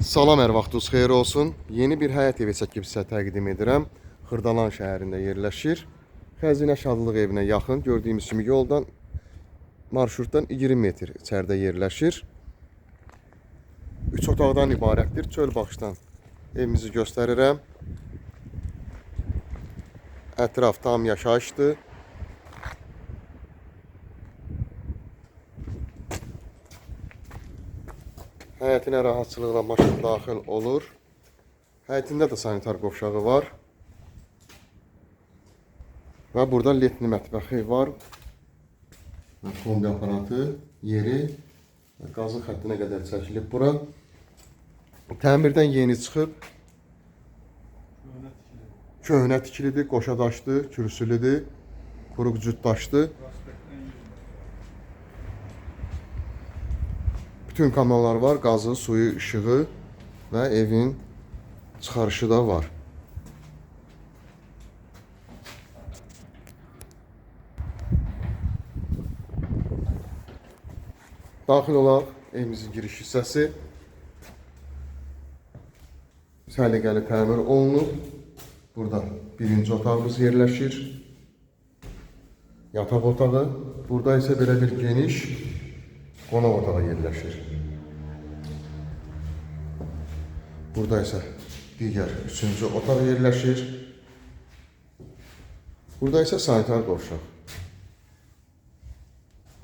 Salam, hər vaxtınız xeyir olsun. Yeni bir həyət evi çəkib sizə təqdim edirəm. Xırdalan şəhərində yerləşir. Xəzinə Şadlıq evinə yaxın. Gördüyümüz kimi yoldan, marşrutdan 20 metr içəridə yerləşir. 3 otaqdan ibarətdir. Çöl baxışdan evimizi göstərirəm. Ətraf tam yaşayışdır. Həyətinə rahatçılıqla maşın daxil olur. Həyətində də sanitar qovşağı var. Və burada letni mətbəxi var. Kombi aparatı, yeri, qazın xəttinə qədər çəkilib bura. Təmirdən yeni çıxıb. Köhnə tikilidir, qoşa daşdır, kürsülüdür, quruq cüt daşdır. Bütün kanallar var, qazı, suyu, işığı və evin çıxarışı da var. Daxil olaq evimizin giriş hissəsi. Səliqəli təmir olunub. Burada birinci otağımız yerləşir. Yataq otağı. Burada isə belə bir geniş qonaq otağı yerləşir. Burada isə digər üçüncü otaq yerləşir. Burada isə sanitar qovşaq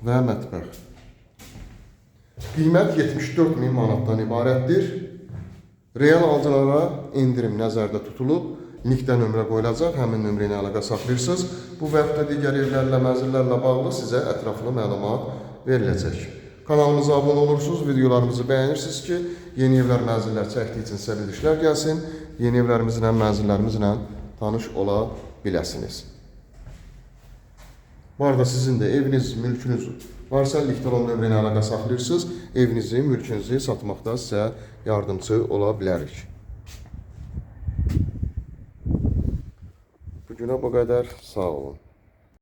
və mətbəx. Qiymət 74.000 manatdan ibarətdir. Real alıcılara indirim nəzərdə tutulub. Linkdə nömrə qoyulacaq, həmin nömrə ilə əlaqə saxlayırsınız. Bu və yaxud da digər evlərlə, mənzillərlə bağlı sizə ətraflı məlumat veriləcək. Kanalımıza abunə olursunuz, videolarımızı bəyənirsiniz ki, yeni evlər, mənzillər çəkdiyi üçün sizə bildirişlər gəlsin. Yeni evlərimizlə, mənzillərimizlə tanış ola biləsiniz. Bu arada sizin də eviniz, mülkünüz varsa, linkdə olan nömrə ilə əlaqə saxlayırsınız. Evinizi, mülkünüzü satmaqda sizə yardımcı ola bilərik. Bugünə bu qədər. Sağ olun.